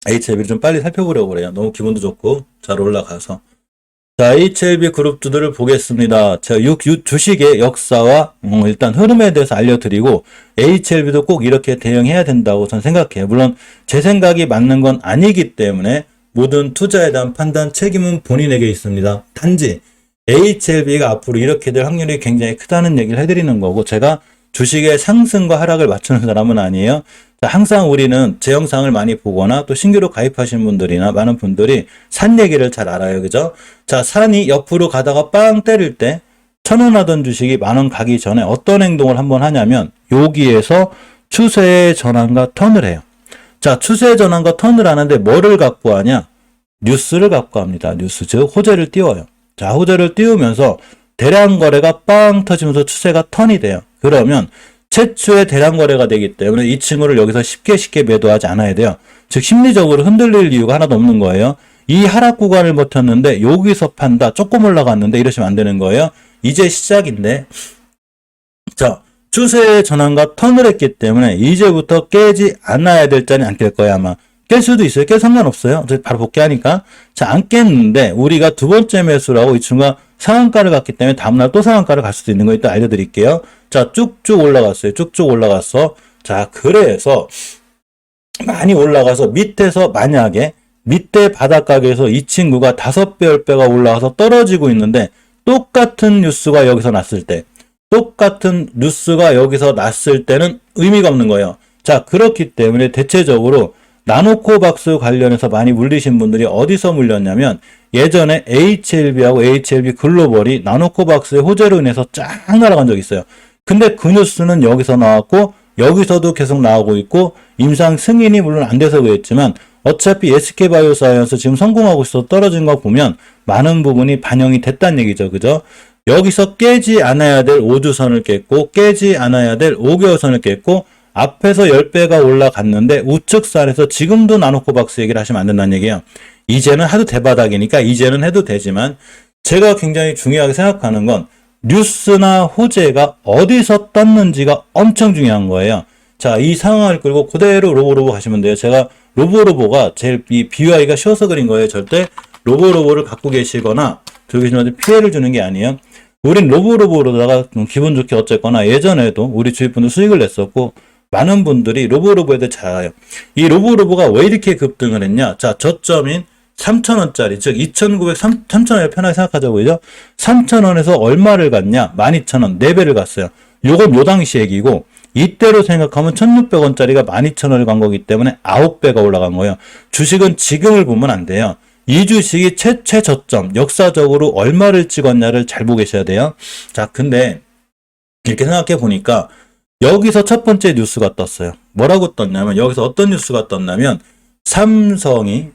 HLB를 좀 빨리 살펴보려고 그래요. 너무 기분도 좋고 잘 올라가서. 자, HLB 그룹주들을 보겠습니다. 제가 주식의 역사와 일단 흐름에 대해서 알려드리고 HLB도 꼭 이렇게 대응해야 된다고 저는 생각해요. 물론 제 생각이 맞는 건 아니기 때문에 모든 투자에 대한 판단 책임은 본인에게 있습니다. 단지 HLB가 앞으로 이렇게 될 확률이 굉장히 크다는 얘기를 해드리는 거고, 제가 주식의 상승과 하락을 맞추는 사람은 아니에요. 항상 우리는 제 영상을 많이 보거나 또 신규로 가입하신 분들이나 많은 분들이 산 얘기를 잘 알아요. 그죠? 자, 산이 옆으로 가다가 빵 때릴 때 1,000원 하던 주식이 10,000원 가기 전에 어떤 행동을 한번 하냐면 여기에서 추세의 전환과 턴을 해요. 자, 추세의 전환과 턴을 하는데 뭐를 갖고 하냐? 뉴스를 갖고 합니다. 뉴스, 즉 호재를 띄워요. 자, 호재를 띄우면서 대량 거래가 빵 터지면서 추세가 턴이 돼요. 그러면 최초의 대량 거래가 되기 때문에 이 친구를 여기서 쉽게 매도하지 않아야 돼요. 즉 심리적으로 흔들릴 이유가 하나도 없는 거예요. 이 하락 구간을 버텼는데 여기서 판다, 조금 올라갔는데 이러시면 안 되는 거예요. 이제 시작인데, 자, 추세의 전환과 턴을 했기 때문에 이제부터 깨지 않아야 될 자리 안 깰 거야. 아마 깰 수도 있어요. 깨 상관없어요. 바로 복귀하니까. 자, 안 깼는데 우리가 두 번째 매수라고 이 친구가 상한가를 갔기 때문에 다음날 또 상한가를 갈 수도 있는 거 이따 알려드릴게요. 자, 쭉쭉 올라갔어요. 쭉쭉 올라갔어. 자, 그래서 많이 올라가서 밑에서 만약에 밑에 바닥가게에서 이 친구가 5배, 10배가 올라가서 떨어지고 있는데 똑같은 뉴스가 여기서 났을 때, 똑같은 뉴스가 여기서 났을 때는 의미가 없는 거예요. 자, 그렇기 때문에 대체적으로 나노코박스 관련해서 많이 물리신 분들이 어디서 물렸냐면 예전에 HLB하고 HLB 글로벌이 나노코박스의 호재로 인해서 쫙 날아간 적이 있어요. 근데 그 뉴스는 여기서 나왔고 여기서도 계속 나오고 있고 임상 승인이 물론 안 돼서 그랬지만 어차피 SK바이오사이언스 지금 성공하고 있어서 떨어진 거 보면 많은 부분이 반영이 됐다는 얘기죠. 그죠? 여기서 깨지 않아야 될 5주선을 깼고 깨지 않아야 될 5개월선을 깼고 앞에서 10배가 올라갔는데 우측선에서 지금도 나노코박스 얘기를 하시면 안 된다는 얘기예요. 이제는 하도 대바닥이니까 이제는 해도 되지만 제가 굉장히 중요하게 생각하는 건 뉴스나 호재가 어디서 떴는지가 엄청 중요한 거예요. 자, 이 상황을 끌고 그대로 로보로보 가시면 돼요. 제가 로보로보가 제일 이 비유하기가 쉬워서 그린 거예요. 절대 로보로보를 갖고 계시거나 들고 계시면 피해를 주는 게 아니에요. 우린 로보로보로다가 기분 좋게 어쨌거나 예전에도 우리 주위 분들 수익을 냈었고 많은 분들이 로보로보에 대해 잘 알아요. 이 로보로보가 왜 이렇게 급등을 했냐? 자, 저점인 3,000원짜리, 즉 3,000원을 편하게 생각하자고 그죠? 3,000원에서 얼마를 갔냐? 12,000원, 4배를 갔어요. 요건 요 당시 얘기고 이때로 생각하면 1,600원짜리가 12,000원을 간 거기 때문에 9배가 올라간 거예요. 주식은 지금을 보면 안 돼요. 이 주식이 최저점, 역사적으로 얼마를 찍었냐를 잘 보고 계셔야 돼요. 자, 근데 이렇게 생각해 보니까 여기서 첫 번째 뉴스가 떴어요. 뭐라고 떴냐면 여기서 어떤 뉴스가 떴냐면 삼성이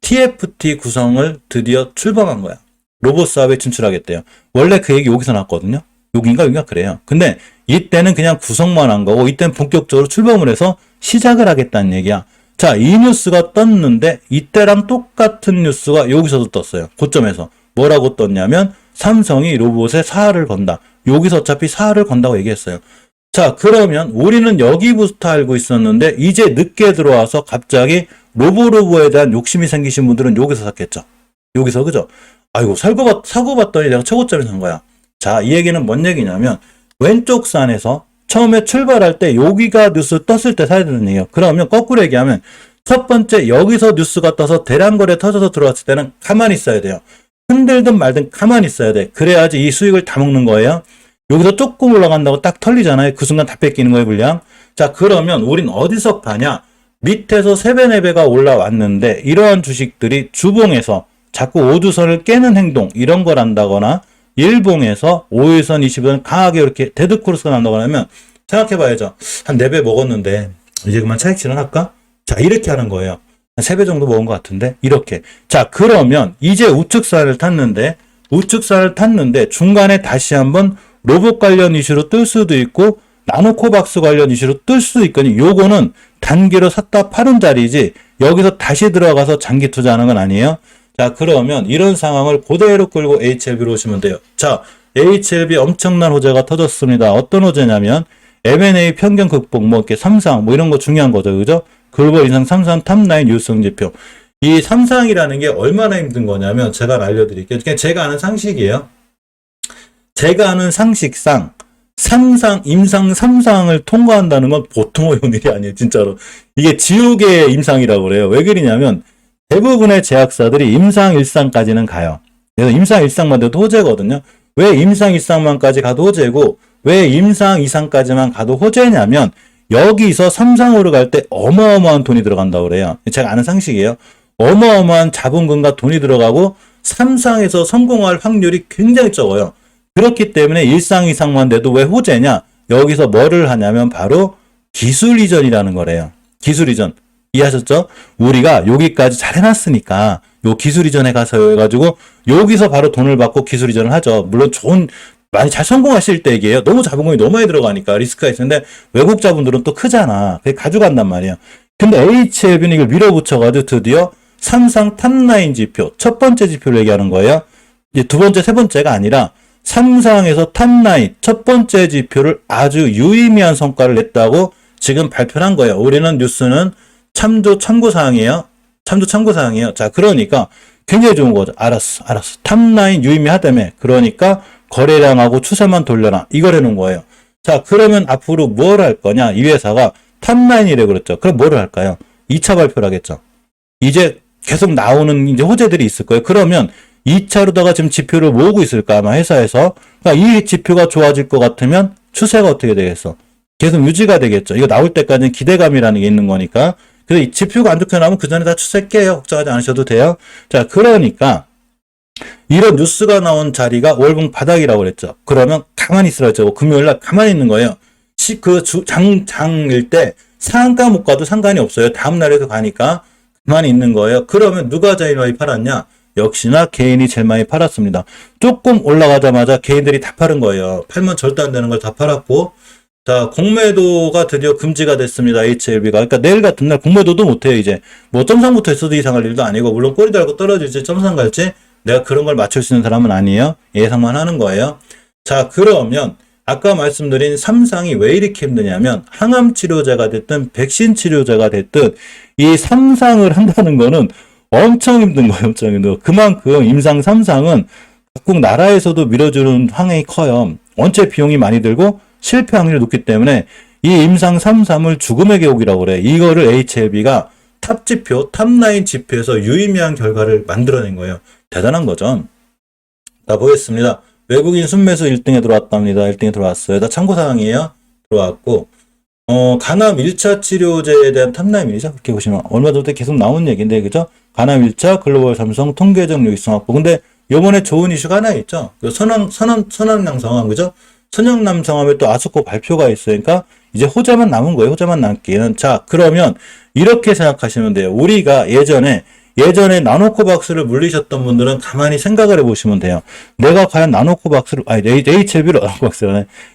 TFT 구성을 드디어 출범한 거야. 로봇 사업에 진출하겠대요. 원래 그 얘기 여기서 났거든요. 여긴가 그래요. 근데 이때는 그냥 구성만 한 거고 이때는 본격적으로 출범을 해서 시작을 하겠다는 얘기야. 자, 이 뉴스가 떴는데 이때랑 똑같은 뉴스가 여기서도 떴어요. 고점에서. 뭐라고 떴냐면 삼성이 로봇에 사활을 건다. 여기서 어차피 사활을 건다고 얘기했어요. 자, 그러면 우리는 여기부터 알고 있었는데 이제 늦게 들어와서 갑자기 로보로보에 대한 욕심이 생기신 분들은 여기서 샀겠죠. 여기서, 그죠? 아이고, 사고 봤더니 내가 최고점에 산 거야. 자, 이 얘기는 뭔 얘기냐면 왼쪽 산에서 처음에 출발할 때 여기가 뉴스 떴을 때 사야 되는 얘기예요. 그러면 거꾸로 얘기하면 첫 번째 여기서 뉴스가 떠서 대량거래 터져서 들어왔을 때는 가만히 있어야 돼요. 흔들든 말든 가만히 있어야 돼. 그래야지 이 수익을 다 먹는 거예요. 여기서 조금 올라간다고 딱 털리잖아요. 그 순간 다 뺏기는 거예요, 물량. 자, 그러면 우린 어디서 파냐? 밑에서 3배, 4배가 올라왔는데 이러한 주식들이 주봉에서 자꾸 5주선을 깨는 행동 이런 걸 한다거나 일봉에서 5일선, 20선 강하게 이렇게 데드크로스가 난다고 하면 생각해봐야죠. 한 4배 먹었는데 이제 그만 차익 실현할까? 자, 이렇게 하는 거예요. 한 3배 정도 먹은 것 같은데 이렇게. 자, 그러면 이제 우측선을 탔는데 중간에 다시 한번 로봇 관련 이슈로 뜰 수도 있고 나노코박스 관련 이슈로 뜰 수도 있거든요. 요거는 단기로 샀다 파는 자리지 여기서 다시 들어가서 장기 투자하는 건 아니에요. 자, 그러면 이런 상황을 그대로 끌고 HLB로 오시면 돼요. 자, HLB 엄청난 호재가 터졌습니다. 어떤 호재냐면 M&A 편견 극복, 뭐 이렇게 삼상 뭐 이런 거 중요한 거죠. 그죠? 글로벌 인상 3상 탑9 유효성 지표. 이 3상이라는 게 얼마나 힘든 거냐면 제가 알려드릴게요. 그냥 제가 아는 상식이에요. 제가 아는 상식상 3상, 임상 3상을 통과한다는 건 보통 어려운 일이 아니에요. 진짜로. 이게 지옥의 임상이라고 그래요. 왜 그러냐면 대부분의 제약사들이 임상 1상까지는 가요. 그래서 임상 1상만 돼도 호재거든요. 왜 임상 1상만까지 가도 호재고 왜 임상 2상까지만 가도 호재냐면 여기서 3상으로 갈 때 어마어마한 돈이 들어간다고 그래요. 제가 아는 상식이에요. 어마어마한 자본금과 돈이 들어가고 3상에서 성공할 확률이 굉장히 적어요. 그렇기 때문에 1상, 2상만 돼도 왜 호재냐? 여기서 뭐를 하냐면 바로 기술 이전이라는 거래요. 기술 이전. 이해하셨죠? 우리가 여기까지 잘 해놨으니까 요 기술 이전에 가서 해가지고 여기서 바로 돈을 받고 기술 이전을 하죠. 물론 많이 잘 성공하실 때 얘기예요. 너무 자본금이 너무 많이 들어가니까 리스크가 있는데 외국 자본들은 또 크잖아. 그게 가져간단 말이에요. 근데 HLB는 이걸 밀어붙여가지고 드디어 3상 탑9 지표, 첫 번째 지표를 얘기하는 거예요. 이제 두 번째, 세 번째가 아니라 3상에서 탑9 첫 번째 지표를 아주 유의미한 성과를 냈다고 지금 발표를 한 거예요. 우리는 뉴스는 참고사항이에요. 참고사항이에요. 자, 그러니까 굉장히 좋은 거죠. 알았어. 탑9 유의미하다며. 그러니까 거래량하고 추세만 돌려라. 이걸 해놓은 거예요. 자, 그러면 앞으로 뭘 할 거냐? 이 회사가 탑9이래 그랬죠. 그럼 뭐를 할까요? 2차 발표를 하겠죠. 이제 계속 나오는 이제 호재들이 있을 거예요. 그러면 2차로다가 지금 지표를 모으고 있을까, 아마 회사에서. 그러니까 이 지표가 좋아질 것 같으면 추세가 어떻게 되겠어? 계속 유지가 되겠죠. 이거 나올 때까지는 기대감이라는 게 있는 거니까. 그래서 이 지표가 안 좋게 나오면 그 전에 다 추세 깨요. 걱정하지 않으셔도 돼요. 자, 그러니까 이런 뉴스가 나온 자리가 월봉 바닥이라고 그랬죠. 그러면 가만히 있으라죠. 금요일 날 가만히 있는 거예요. 장일 때 상한가 못 가도 상관이 없어요. 다음 날에도 가니까 가만히 있는 거예요. 그러면 누가 제일 많이 팔았냐? 역시나 개인이 제일 많이 팔았습니다. 조금 올라가자마자 개인들이 다 팔은 거예요. 팔면 절대 안 되는 걸 다 팔았고, 자, 공매도가 드디어 금지가 됐습니다. HLB가. 그러니까 내일 같은 날 공매도도 못해요, 이제. 뭐 점상부터 있어도 이상할 일도 아니고, 물론 꼬리 달고 떨어질지 점상 갈지 내가 그런 걸 맞출 수 있는 사람은 아니에요. 예상만 하는 거예요. 자, 그러면 아까 말씀드린 3상이 왜 이렇게 힘드냐면 항암 치료제가 됐든 백신 치료제가 됐든 이 3상을 한다는 거는 엄청 힘든 거예요. 엄청 힘들어. 그만큼 임상 3상은 각국 나라에서도 밀어주는 환경이 커요. 원체 비용이 많이 들고 실패 확률이 높기 때문에 이 임상 3상을 죽음의 계곡이라고 그래. 이거를 HLB가 탑 지표, 탑9 지표에서 유의미한 결과를 만들어낸 거예요. 대단한 거죠. 자, 보겠습니다. 외국인 순매수 1등에 들어왔답니다. 1등에 들어왔어요. 다 참고사항이에요. 들어왔고, 간암 1차 치료제에 대한 탑9이죠. 그렇게 보시면. 얼마 전에 계속 나온 얘기인데, 그죠? 간암 1차 글로벌 삼성 통계적 요기성 확보. 근데 요번에 좋은 이슈가 하나 있죠. 그 선왕남성암, 그죠? 선왕남성암에 또 아스코 발표가 있으니까 이제 호재만 남은 거예요. 호재만 남기는. 자, 그러면 이렇게 생각하시면 돼요. 우리가 예전에 나노코박스를 물리셨던 분들은 가만히 생각을 해보시면 돼요. 내가 과연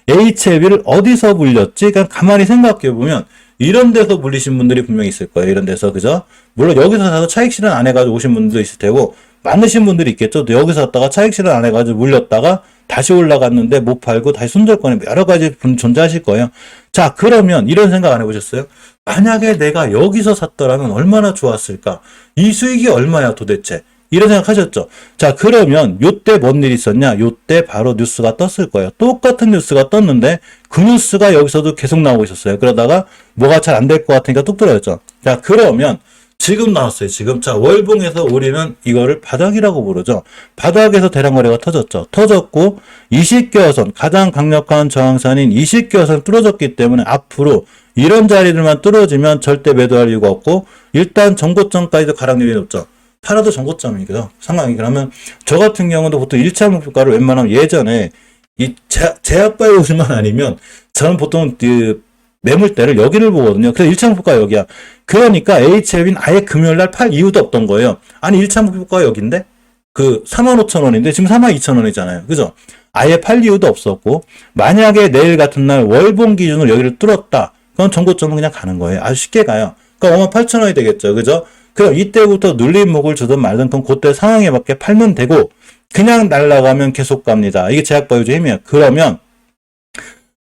HLB를 어디서 물렸지? 그냥 가만히 생각해보면 이런 데서 물리신 분들이 분명히 있을 거예요. 이런 데서, 그죠? 물론 여기서 사서 차익 실현 안 해가지고 오신 분들도 있을 테고, 많으신 분들이 있겠죠. 또 여기서 갔다가 차익 실현 안 해가지고 물렸다가 다시 올라갔는데 못 팔고 다시 손절권에 여러 가지 분 존재하실 거예요. 자, 그러면 이런 생각 안 해보셨어요? 만약에 내가 여기서 샀더라면 얼마나 좋았을까? 이 수익이 얼마야 도대체? 이런 생각 하셨죠? 자, 그러면 요때 뭔 일이 있었냐? 요때 바로 뉴스가 떴을 거예요. 똑같은 뉴스가 떴는데 그 뉴스가 여기서도 계속 나오고 있었어요. 그러다가 뭐가 잘 안 될 것 같으니까 뚝 떨어졌죠. 자, 그러면 지금 나왔어요. 지금. 자, 월봉에서 우리는 이거를 바닥이라고 부르죠. 바닥에서 대량 거래가 터졌죠. 터졌고 20개화선, 가장 강력한 저항선인 20개화선 뚫어졌기 때문에 앞으로 이런 자리들만 뚫어지면 절대 매도할 이유가 없고, 일단 정고점까지도 가락률이 높죠. 팔아도 정고점이거든. 상황이. 그러면 저 같은 경우도 보통 1차 목표가를 웬만하면 예전에 이 제약바에 오시만 아니면 저는 보통 그 매물대를 여기를 보거든요. 그래서 1차 목표가 여기야. 그러니까 HLB는 아예 금요일날 팔 이유도 없던 거예요. 아니 1차 목표가 여긴데? 그 45,000원인데 지금 42,000원이잖아요. 그죠? 아예 팔 이유도 없었고, 만약에 내일 같은 날 월봉 기준으로 여기를 뚫었다. 그건 정고점은 그냥 가는 거예요. 아주 쉽게 가요. 그러니까 58,000원이 되겠죠. 그죠? 그럼 이때부터 눌림목을 주든 말든 그럼 그때 상황에 맞게 팔면 되고, 그냥 날아가면 계속 갑니다. 이게 제약바이오의 힘이에요. 그러면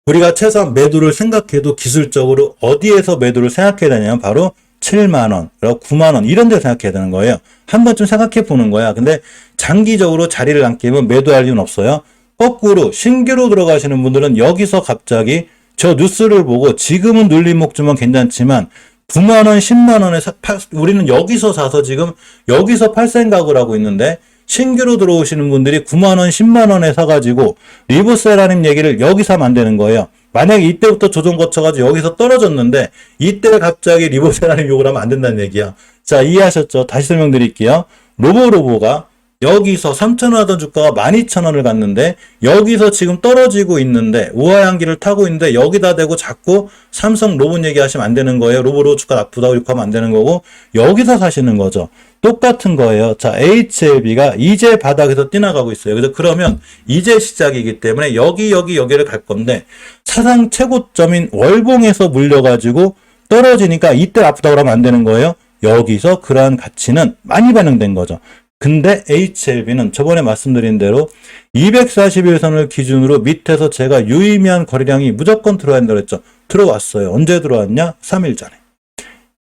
우리가 최소한 매도를 생각해도 기술적으로 어디에서 매도를 생각해야 되냐면 바로 7만원, 9만원 이런 데 생각해야 되는 거예요. 한 번쯤 생각해 보는 거야. 근데 장기적으로 자리를 안 끼면 매도할 이유는 없어요. 거꾸로 신규로 들어가시는 분들은 여기서 갑자기 저 뉴스를 보고 지금은 눌림 목주면 괜찮지만 9만원, 10만원에 우리는 여기서 사서 지금 여기서 팔 생각을 하고 있는데 신규로 들어오시는 분들이 9만원, 10만원에 사가지고 리버셀라님 얘기를 여기서 하면 안 되는 거예요. 만약에 이때부터 조정 거쳐가지고 여기서 떨어졌는데 이때 갑자기 리버셀라님 욕을 하면 안 된다는 얘기야. 자, 이해하셨죠? 다시 설명드릴게요. 로보가 여기서 3,000원 하던 주가가 12,000원을 갔는데 여기서 지금 떨어지고 있는데 우하향기를 타고 있는데 여기다 대고 자꾸 삼성 로봇 얘기하시면 안 되는 거예요. 로봇 주가 나쁘다고 이렇게 하면 안 되는 거고 여기서 사시는 거죠. 똑같은 거예요. 자, HLB가 이제 바닥에서 뛰어나가고 있어요. 그래서 그러면 이제 시작이기 때문에 여기를 갈 건데 사상 최고점인 월봉에서 물려가지고 떨어지니까 이때 아프다고 하면 안 되는 거예요. 여기서 그러한 가치는 많이 반영된 거죠. 근데 HLB는 저번에 말씀드린 대로 241선을 기준으로 밑에서 제가 유의미한 거래량이 무조건 들어야 한다고 했죠. 들어왔어요. 언제 들어왔냐? 3일 전에.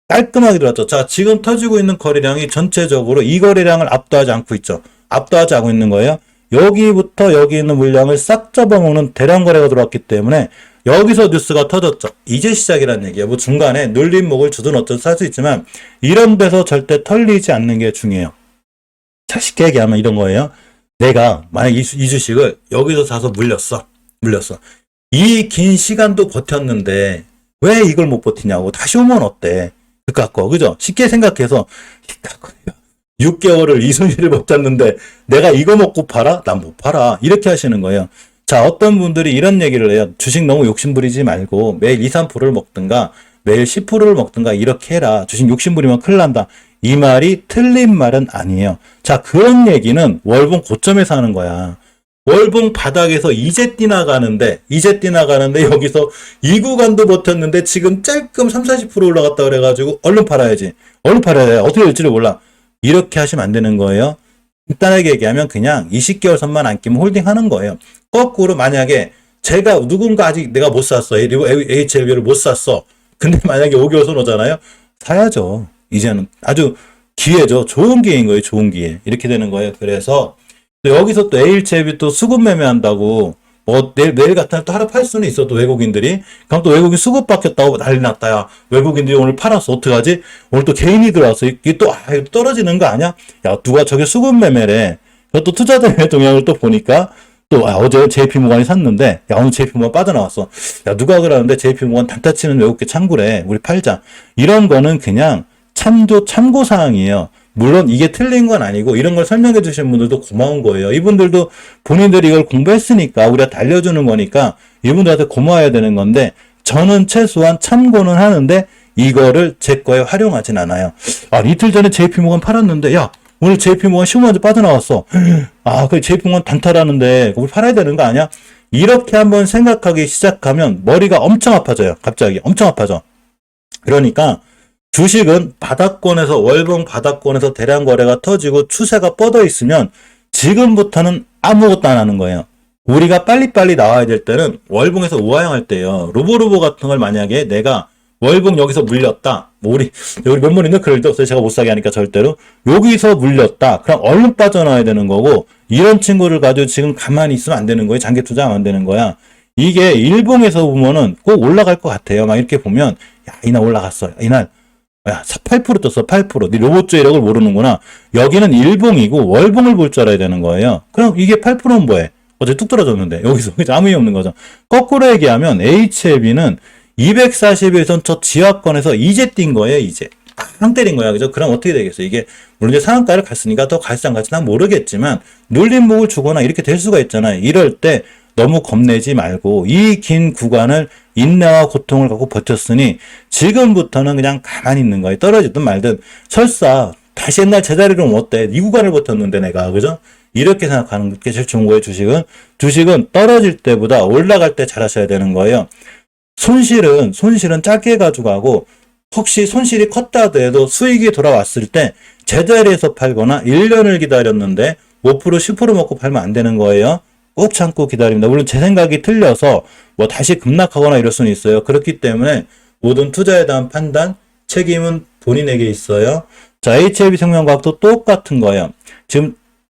깔끔하게 들어왔죠. 자, 지금 터지고 있는 거래량이 전체적으로 이 거래량을 압도하지 않고 있죠. 압도하지 않고 있는 거예요. 여기부터 여기 있는 물량을 싹 잡아먹는 대량 거래가 들어왔기 때문에 여기서 뉴스가 터졌죠. 이제 시작이라는 얘기예요. 뭐 중간에 눌림목을 주든 어쩌든 살 수 있지만 이런 데서 절대 털리지 않는 게 중요해요. 자, 쉽게 얘기하면 이런 거예요. 내가 만약 이 주식을 여기서 사서 물렸어. 이 긴 시간도 버텼는데 왜 이걸 못 버티냐고. 다시 오면 어때? 그까거 그죠? 쉽게 생각해서 6개월을 이순실을 못 잡는데 내가 이거 먹고 팔아? 난 못 팔아. 이렇게 하시는 거예요. 자, 어떤 분들이 이런 얘기를 해요. 주식 너무 욕심부리지 말고 매일 2, 3%를 먹든가 매일 10%를 먹든가 이렇게 해라. 주식 욕심부리면 큰일 난다. 이 말이 틀린 말은 아니에요. 자, 그런 얘기는 월봉 고점에서 하는 거야. 월봉 바닥에서 이제 뛰나가는데 여기서 이 구간도 버텼는데 지금 짤끔 30-40% 올라갔다 그래가지고 얼른 팔아야지. 얼른 팔아야 돼. 어떻게 될지를 몰라. 이렇게 하시면 안 되는 거예요. 간단하게 얘기하면 그냥 20개월 선만 안 끼면 홀딩 하는 거예요. 거꾸로 만약에 제가 누군가 아직 내가 못 샀어. HLB를 못 샀어. 근데 만약에 5개월 선 오잖아요. 사야죠. 이제는 아주 기회죠. 좋은 기회인 거예요. 좋은 기회. 이렇게 되는 거예요. 그래서 여기서 또 HLB 또 수급 매매한다고 뭐 내일 같은 날 또 하루 팔 수는 있어. 또 외국인들이. 그럼 또 외국인 수급 바뀌었다고 난리 났다. 야, 외국인들이 오늘 팔았어. 어떡하지? 오늘 또 개인이 들어왔어. 이게 또 떨어지는 거 아니야? 야, 누가 저게 수급 매매래. 또 투자자의 동향을 또 보니까 또 어제 JP모건이 샀는데 야, 오늘 JP모건 빠져나왔어. 야, 누가 그러는데 JP모건 단타 치는 외국계 창구래. 우리 팔자. 이런 거는 그냥 참고사항이에요. 물론 이게 틀린 건 아니고 이런 걸 설명해 주신 분들도 고마운 거예요. 이분들도 본인들이 이걸 공부했으니까 우리가 알려주는 거니까 이분들한테 고마워야 되는 건데 저는 최소한 참고는 하는데 이거를 제 거에 활용하진 않아요. 아, 이틀 전에 JP모건 팔았는데 야, 오늘 JP모건 15만원 빠져나왔어. 아, 그 JP모건 단타라는데 그걸 팔아야 되는 거 아니야? 이렇게 한번 생각하기 시작하면 머리가 엄청 아파져요. 갑자기 엄청 아파져. 그러니까 주식은 바닥권에서 월봉 바닥권에서 대량 거래가 터지고 추세가 뻗어 있으면 지금부터는 아무것도 안 하는 거예요. 우리가 빨리빨리 나와야 될 때는 월봉에서 우하향할 때예요. 로보 같은 걸 만약에 내가 월봉 여기서 물렸다. 뭐 우리 몇번 있는 그럴 때 없어요. 제가 못 사게 하니까 절대로. 여기서 물렸다. 그럼 얼른 빠져나와야 되는 거고 이런 친구를 가지고 지금 가만히 있으면 안 되는 거예요. 장기 투자하면 안 되는 거야. 이게 일봉에서 보면은 꼭 올라갈 것 같아요. 막 이렇게 보면 야, 이날 올라갔어. 이날 야, 8% 떴어, 8%. 네 로봇주 이력을 모르는구나. 여기는 일봉이고 월봉을 볼 줄 알아야 되는 거예요. 그럼 이게 8%는 뭐해? 어제 뚝 떨어졌는데. 여기서 아무 의미 없는 거죠. 거꾸로 얘기하면 HLB는 241선 저 지하권에서 이제 뛴 거예요, 이제. 딱 때린 거야. 그죠? 그럼 어떻게 되겠어요? 이게, 물론 이제 상한가를 갔으니까 더 갈지 안 갈지 난 모르겠지만, 눌림목을 주거나 이렇게 될 수가 있잖아요. 이럴 때 너무 겁내지 말고, 이 긴 구간을 인내와 고통을 갖고 버텼으니, 지금부터는 그냥 가만히 있는 거예요. 떨어지든 말든, 설사, 다시 옛날 제자리로 오면 어때? 이 구간을 버텼는데 내가, 그죠? 이렇게 생각하는 게 제일 좋은 거예요, 주식은. 주식은 떨어질 때보다 올라갈 때 잘하셔야 되는 거예요. 손실은 짧게 가져가고, 혹시 손실이 컸다 하더라도 수익이 돌아왔을 때 제자리에서 팔거나 1년을 기다렸는데 5% 10% 먹고 팔면 안 되는 거예요. 꼭 참고 기다립니다. 물론 제 생각이 틀려서 뭐 다시 급락하거나 이럴 수는 있어요. 그렇기 때문에 모든 투자에 대한 판단, 책임은 본인에게 있어요. 자, HLB 생명과학도 똑같은 거예요. 지금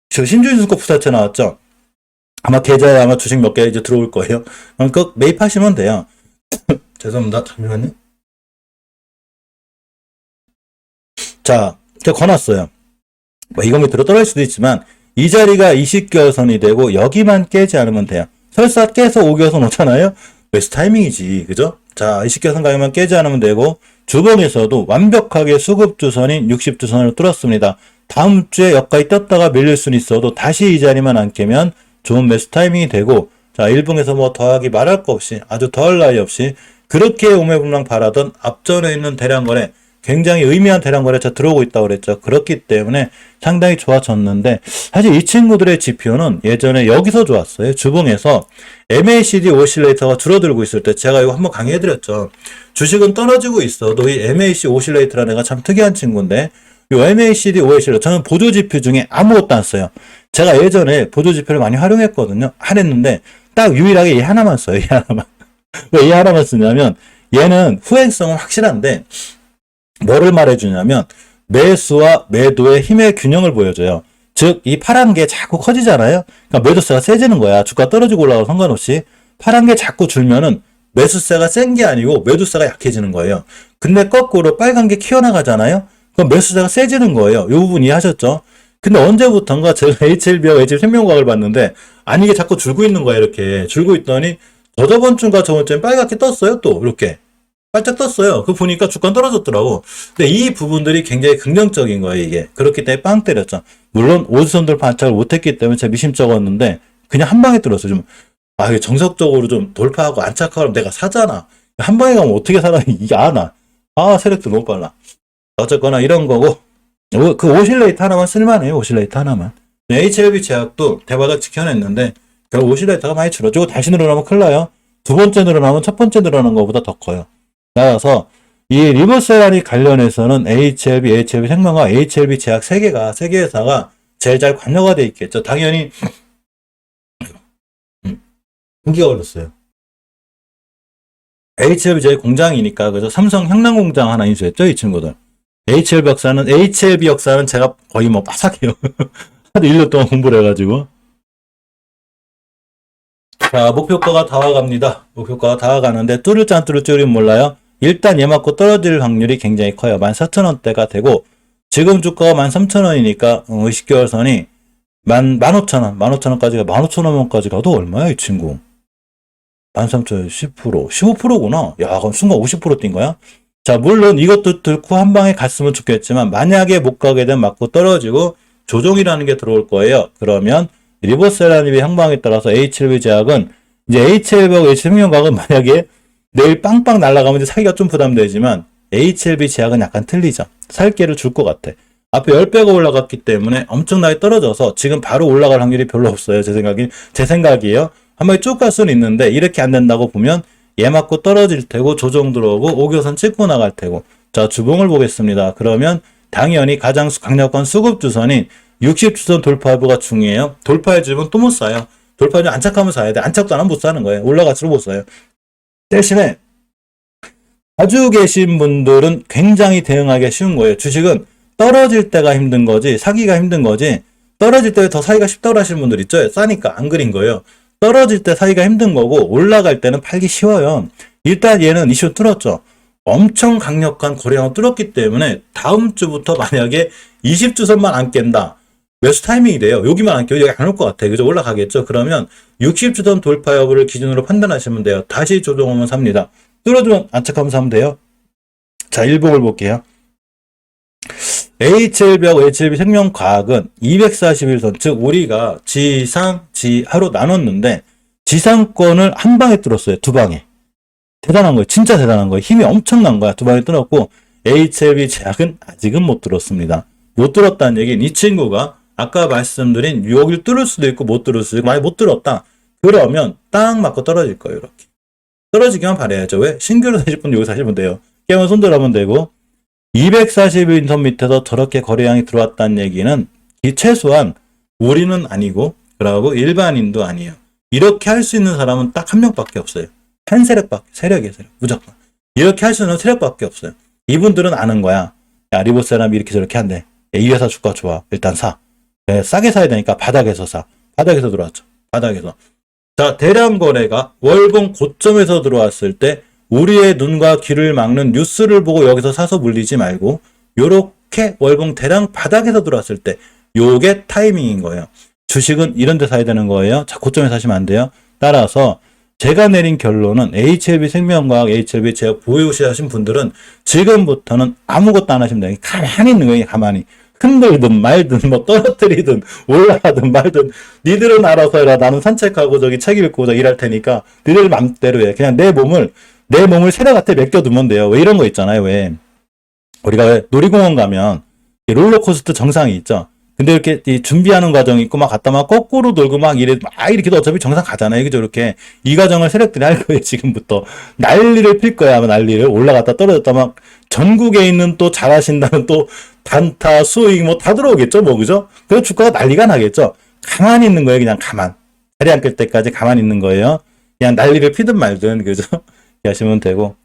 저 신주인수급 부사채 나왔죠? 아마 계좌에 아마 주식 몇 개 이제 들어올 거예요. 그럼 매입하시면 돼요. 죄송합니다. 잠시만요. 자, 제가 권했어요. 뭐 이거 밑으로 떨어질 수도 있지만 이 자리가 20개월선이 되고 여기만 깨지 않으면 돼요. 설사 깨서 5개월선 오잖아요. 베스트 타이밍이지. 그죠? 자, 20개월선 가격만 깨지 않으면 되고 주봉에서도 완벽하게 수급주선인 60주선을 뚫었습니다. 다음 주에 여기까지 떴다가 밀릴 수는 있어도 다시 이 자리만 안 깨면 좋은 매수 타이밍이 되고, 자, 일봉에서 뭐 더하기 말할 거 없이 아주 더할 나위 없이 그렇게 오매불망 바라던 앞전에 있는 대량거래, 굉장히 의미한 대량거래차 들어오고 있다고 그랬죠. 그렇기 때문에 상당히 좋아졌는데, 사실 이 친구들의 지표는 예전에 여기서 좋았어요. 주봉에서 MACD 오실레이터가 줄어들고 있을 때 제가 이거 한번 강의해드렸죠. 주식은 떨어지고 있어도 이 MACD 오실레이터라는 애가 참 특이한 친구인데, 이 MACD 오실레이터 저는 보조지표 중에 아무것도 안 써요. 제가 예전에 보조지표를 많이 활용했거든요. 했는데 딱 유일하게 이 하나만 써요. 이 하나만. 왜 이 하나만 쓰냐면 얘는 후행성은 확실한데 뭐를 말해주냐면 매수와 매도의 힘의 균형을 보여줘요. 즉 이 파란 게 자꾸 커지잖아요. 그러니까 매도세가 세지는 거야. 주가 떨어지고 올라가도 상관없이 파란 게 자꾸 줄면은 매수세가 센 게 아니고 매도세가 약해지는 거예요. 근데 거꾸로 빨간 게 키워나가잖아요. 그럼 매수세가 세지는 거예요. 이 부분 이해하셨죠? 근데 언제부턴가 제가 HLB하고 HLB 생명과학을 봤는데 아니 이게 자꾸 줄고 있는 거야. 이렇게 줄고 있더니 저번 주인가 저번 주에 빨갛게 떴어요. 또 이렇게 반짝 떴어요. 그거 보니까 주가 떨어졌더라고. 근데 이 부분들이 굉장히 긍정적인 거예요. 이게 그렇기 때문에 빵 때렸죠. 물론 오주선 돌파 안착을 못했기 때문에 제가 미심쩍었는데 그냥 한 방에 뚫었어요. 좀 이게 정석적으로 좀 돌파하고 안착하면 내가 사잖아. 한 방에 가면 어떻게 살아? 이게 세력도 너무 빨라. 어쨌거나 이런 거고, 그 오실레이터 하나만 쓸만해요. 오실레이터 하나만. HLB 제약도 대바닥 지켜냈는데 결국 오실레이터가 많이 줄어지고 다시 늘어나면 큰일 나요. 두 번째 늘어나면 첫 번째 늘어나는 것보다 더 커요. 따라서 이 리버세라니 관련해서는 HLB 생명과 HLB 제약 세 개 회사가 제일 잘 관여가 돼 있겠죠. 당연히 공기가 걸렸어요. HLB 제약 공장이니까 그래서 삼성 향남 공장 하나 인수했죠. 이 친구들. HLB 역사는 제가 거의 뭐 빠삭해요. 하도 1년 동안 공부를 해가지고. 자, 목표가가 다 와갑니다. 목표가가 다 와가는데 뚫을지 안 뚫을지 우리는 몰라요. 일단 얘 맞고 떨어질 확률이 굉장히 커요. 14,000원대가 되고 지금 주가가 13,000원이니까 20개월 선이 15,000원, 15,000원까지가 15,000원까지 가도 얼마야 이 친구? 13,000원 10%, 15%구나. 야, 그럼 순간 50%뛴 거야? 자, 물론 이것도 뚫고 한 방에 갔으면 좋겠지만 만약에 못 가게 되면 맞고 떨어지고 조정이라는 게 들어올 거예요. 그러면 리버세라님의 향방에 따라서 HLB 제약은 이제 HLB하고 HLB생명과학은 만약에 내일 빵빵 날아가면 이제 사기가 좀 부담되지만 HLB 제약은 약간 틀리죠. 살 기회를 줄 것 같아. 앞에 10배가 올라갔기 때문에 엄청나게 떨어져서 지금 바로 올라갈 확률이 별로 없어요. 제 생각이에요. 한 번에 쭉 갈 수는 있는데 이렇게 안 된다고 보면 얘 맞고 떨어질 테고 조정 들어오고 5개선 찍고 나갈 테고. 자, 주봉을 보겠습니다. 그러면 당연히 가장 강력한 수급주선인 60주선 돌파 여부가 중요해요. 돌파해주면 또 못 사요. 돌파해주면 안착하면 사야 돼. 안착도 안 하면 못 사는 거예요. 올라갈수록 못 사요. 대신에 가지고 계신 분들은 굉장히 대응하기가 쉬운 거예요. 주식은 떨어질 때가 힘든 거지 사기가 힘든 거지 떨어질 때 더 사기가 쉽다고 하시는 분들 있죠. 싸니까 안 그린 거예요. 떨어질 때 사기가 힘든 거고 올라갈 때는 팔기 쉬워요. 일단 얘는 이슈 뚫었죠. 엄청 강력한 거래량을 뚫었기 때문에 다음 주부터 만약에 20주선만 안 깬다. 매수 타이밍이 돼요. 여기만 안 껴요. 여기 안 올 것 같아. 그죠? 올라가겠죠. 그러면 60주선 돌파 여부를 기준으로 판단하시면 돼요. 다시 조정하면 삽니다. 뚫어주면 안착하면 사면 돼요. 자, 일봉을 볼게요. HLB하고 HLB 생명과학은 241선, 즉 우리가 지상, 지하로 나눴는데 지상권을 한 방에 뚫었어요. 두 방에. 대단한 거예요. 진짜 대단한 거예요. 힘이 엄청난 거야. 두 방에 뚫었고 HLB 제약은 아직은 못 뚫었습니다. 못 뚫었다는 얘기는 이 친구가 아까 말씀드린 여기를 뚫을 수도 있고 못 뚫을 수도 있고 만약 못 뚫었다. 그러면 딱 맞고 떨어질 거예요. 이렇게. 떨어지기만 바라야죠. 왜? 신규로 사실 분 여기 사시면 돼요. 깨면 손들하면 되고 241선 밑에서 저렇게 거래량이 들어왔다는 얘기는 최소한 우리는 아니고 그러고 일반인도 아니에요. 이렇게 할 수 있는 사람은 딱 한 명밖에 없어요. 한 세력이에요. 세력. 무조건. 이렇게 할 수 있는 세력밖에 없어요. 이분들은 아는 거야. 야, 리보세라믹 이렇게 저렇게 한대. 이 회사 주가 좋아. 일단 사. 네, 싸게 사야 되니까 바닥에서 사. 바닥에서 들어왔죠. 바닥에서. 자, 대량 거래가 월봉 고점에서 들어왔을 때 우리의 눈과 귀를 막는 뉴스를 보고 여기서 사서 물리지 말고 요렇게 월봉 대량 바닥에서 들어왔을 때 요게 타이밍인 거예요. 주식은 이런 데 사야 되는 거예요. 자, 고점에 사시면 안 돼요. 따라서 제가 내린 결론은 HLB 생명과학, HLB 제약 보유하신 분들은 지금부터는 아무것도 안 하시면 돼요. 가만히 있는 거예요. 가만히. 흔들든 말든 뭐 떨어뜨리든 올라가든 말든 니들은 알아서 해라. 나는 산책하고 저기 책 읽고 저 일할 테니까 니들 맘대로 해. 그냥 내 몸을 세력한테 맡겨두면 돼요. 왜 이런 거 있잖아요. 왜 우리가 왜 놀이공원 가면 롤러코스터 정상이 있죠. 근데 이렇게 준비하는 과정이 있고 막 갔다 막 거꾸로 돌고 막 이렇게도 어차피 정상 가잖아요. 그죠? 이렇게 이 과정을 세력들이 할 거예요. 지금부터 난리를 필 거야. 아마 난리를 올라갔다 떨어졌다 막 전국에 있는 또 잘하신다는 또 단타 수익 뭐 다 들어오겠죠. 뭐 그죠? 그래서 주가가 난리가 나겠죠. 가만히 있는 거예요. 그냥 가만 자리 안 끌 때까지 가만히 있는 거예요. 그냥 난리를 피든 말든 그죠? 이렇게 하시면 되고.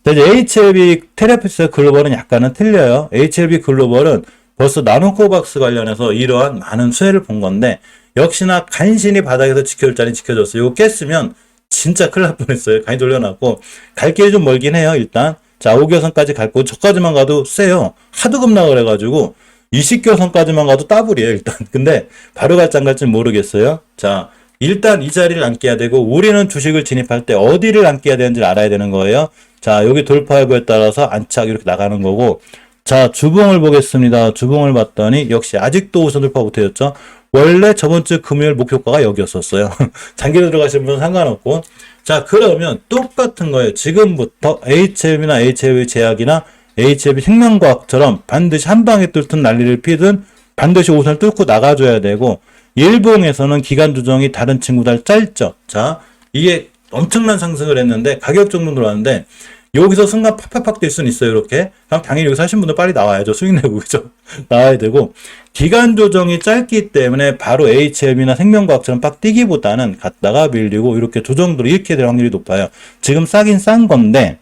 이제 HLB 테라피스 글로벌은 약간은 틀려요. HLB 글로벌은 벌써 나노코박스 관련해서 이러한 많은 수혜를 본 건데 역시나 간신히 바닥에서 지켜줄 자리 지켜줬어요. 이거 깼으면 진짜 큰일 날 뻔했어요. 간이 돌려놨고 갈 길이 좀 멀긴 해요. 일단 자 5교선까지 갈 거고 저까지만 가도 세요. 하도 급락을 그래가지고 20교선까지만 가도 더블이에요. 일단 근데 바로 갈지 안 갈지 모르겠어요. 자 일단 이 자리를 앉게 되고 우리는 주식을 진입할 때 어디를 앉게 되는지를 알아야 되는 거예요. 자 여기 돌파 여부에 따라서 안착 이렇게 나가는 거고 자, 주봉을 보겠습니다. 주봉을 봤더니 역시 아직도 우선 돌파 못해졌죠. 원래 저번 주 금요일 목표가가 여기였었어요. 장기로 들어가시는 분은 상관없고. 자, 그러면 똑같은 거예요. 지금부터 HLB나 HLB 제약이나 HLB 생명과학처럼 반드시 한 방에 뚫든 난리를 피든 반드시 우선을 뚫고 나가줘야 되고 일봉에서는 기간 조정이 다른 친구들 짧죠. 자, 이게 엄청난 상승을 했는데 가격 정도 들어왔는데 여기서 순간 팍팍팍 될 수는 있어요. 이렇게. 그럼 당연히 여기서 하신 분들 빨리 나와야죠. 수익 내고 그죠? 나와야 되고 기간 조정이 짧기 때문에 바로 HLB나 생명과학처럼 빡 뛰기보다는 갔다가 밀리고 이렇게 조정들이 이렇게 될 확률이 높아요. 지금 싸긴 싼 건데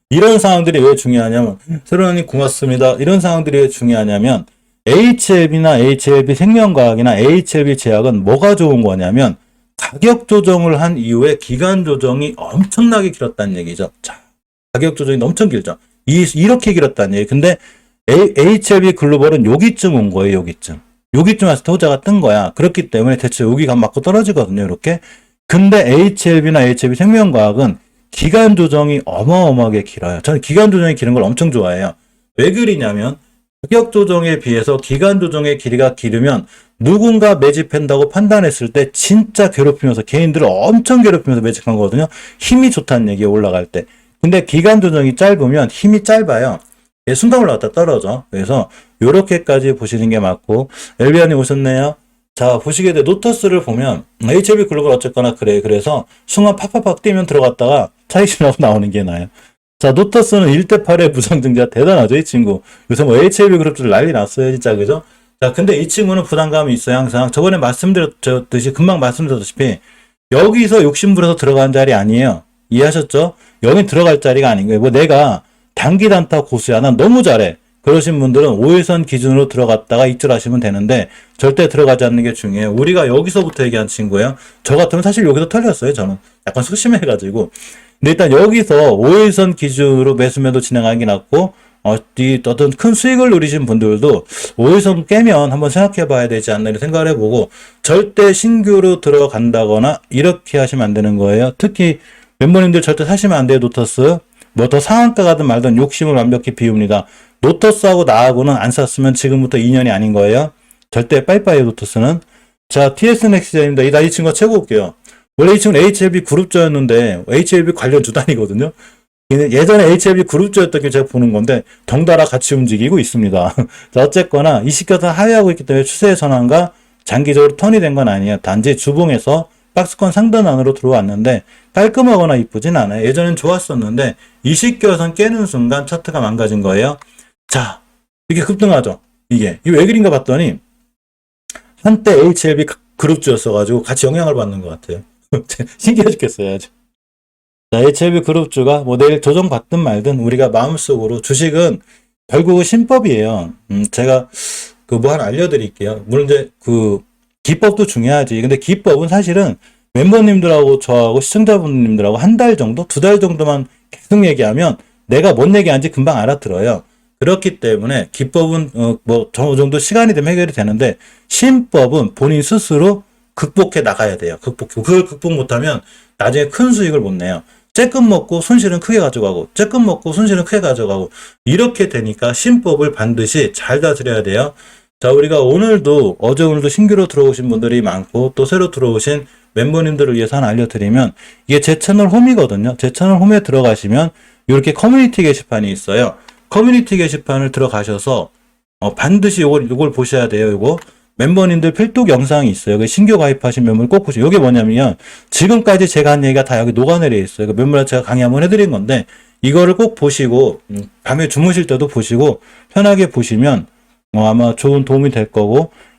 이런 상황들이 왜 중요하냐면 새로운님 고맙습니다. 이런 상황들이 왜 중요하냐면 HLB나 HLB 생명과학이나 HLB 제약은 뭐가 좋은 거냐면 가격 조정을 한 이후에 기간 조정이 엄청나게 길었다는 얘기죠. 자, 가격 조정이 엄청 길죠. 이렇게 길었다는 얘기. 근데 HLB 글로벌은 여기쯤 온 거예요. 여기쯤 와서 호자가 뜬 거야. 그렇기 때문에 대체 여기가 맞고 떨어지거든요. 이렇게. 근데 HLB나 HLB 생명과학은 기간 조정이 어마어마하게 길어요. 저는 기간 조정이 기는 걸 엄청 좋아해요. 왜 그리냐면 가격 조정에 비해서 기간 조정의 길이가 길으면 누군가 매집한다고 판단했을 때 진짜 괴롭히면서 개인들을 엄청 괴롭히면서 매집한 거거든요. 힘이 좋다는 얘기예요. 올라갈 때. 근데 기간 조정이 짧으면 힘이 짧아요. 순간 올라갔다 떨어져. 그래서 요렇게까지 보시는 게 맞고 엘비아님 오셨네요. 자 보시게 돼 노터스를 보면 HLB 글로벌 어쨌거나 그래. 그래서 순간 팍팍팍 뛰면 들어갔다가 차익 나고 나오는 게 나아요. 자, 노터스는 1대8의 부상증자 대단하죠, 이 친구. 요새 뭐 HLB 그룹들 난리 났어요, 진짜, 그죠? 자, 근데 이 친구는 부담감이 있어요, 항상. 저번에 말씀드렸듯이, 금방 말씀드렸다시피, 여기서 욕심부려서 들어간 자리 아니에요. 이해하셨죠? 여기 들어갈 자리가 아닌 거예요. 뭐 내가 단기 단타 고수야, 난 너무 잘해. 그러신 분들은 5일선 기준으로 들어갔다가 입질하시면 되는데, 절대 들어가지 않는 게 중요해요. 우리가 여기서부터 얘기한 친구예요. 저 같으면 사실 여기서 털렸어요, 저는. 약간 소심해가지고. 근데 일단 여기서 5일선 기준으로 매수매도 진행하는 게 낫고 어떤 큰 수익을 누리신 분들도 5일선 깨면 한번 생각해 봐야 되지 않나 이런 생각을 해보고 절대 신규로 들어간다거나 이렇게 하시면 안 되는 거예요. 특히 멤버님들 절대 사시면 안 돼요. 노터스 뭐 더 상한가 가든 말든 욕심을 완벽히 비웁니다. 노터스하고 나하고는 안 샀으면 지금부터 2년이 아닌 거예요. 절대 빠이빠이요 노터스는. 자 TS넥시자입니다. 나 이 친구가 최고 올게요. 원래 이 친구는 HLB 그룹주였는데 HLB 관련 주단이거든요. 예전에 HLB 그룹주였던 게 제가 보는 건데 덩달아 같이 움직이고 있습니다. 자, 어쨌거나 이 시가선 하회하고 있기 때문에 추세의 전환과 장기적으로 턴이 된 건 아니에요. 단지 주봉에서 박스권 상단 안으로 들어왔는데 깔끔하거나 이쁘진 않아요. 예전엔 좋았었는데 20개선 깨는 순간 차트가 망가진 거예요. 자, 이게 급등하죠. 이게 왜 그린가 봤더니 한때 HLB 그룹주였어가지고 같이 영향을 받는 것 같아요. 신기해 죽겠어요. 아주. 자, HLB 그룹주가 뭐 내일 조정받든 말든 우리가 마음속으로 주식은 결국은 신법이에요. 제가 그 뭐 하나 알려드릴게요. 물론 이제 그 기법도 중요하지. 근데 기법은 사실은 멤버님들하고 저하고 시청자분님들하고 한 달 정도, 두 달 정도만 계속 얘기하면 내가 뭔 얘기하는지 금방 알아들어요. 그렇기 때문에 기법은 뭐 어느 정도 시간이 되면 해결이 되는데 신법은 본인 스스로 극복해 나가야 돼요. 그걸 극복 못하면 나중에 큰 수익을 못 내요. 쬐끔 먹고 손실은 크게 가져가고 쬐끔 먹고 손실은 크게 가져가고 이렇게 되니까 신법을 반드시 잘 다스려야 돼요. 자, 우리가 오늘도 어제 오늘도 신규로 들어오신 분들이 많고 또 새로 들어오신 멤버님들을 위해서 하나 알려드리면 이게 제 채널 홈이거든요. 제 채널 홈에 들어가시면 이렇게 커뮤니티 게시판이 있어요. 커뮤니티 게시판을 들어가셔서 반드시 요걸 보셔야 돼요. 요거 멤버님들 필독 영상이 있어요. 그 신규 가입하신 멤버를 꼭 보세요. 이게 뭐냐면 지금까지 제가 한 얘기가 다 여기 녹아내려 있어요. 그 멤버들 제가 강의 한번 해드린 건데 이거를 꼭 보시고 밤에 주무실 때도 보시고 편하게 보시면 아마 좋은 도움이 될 거고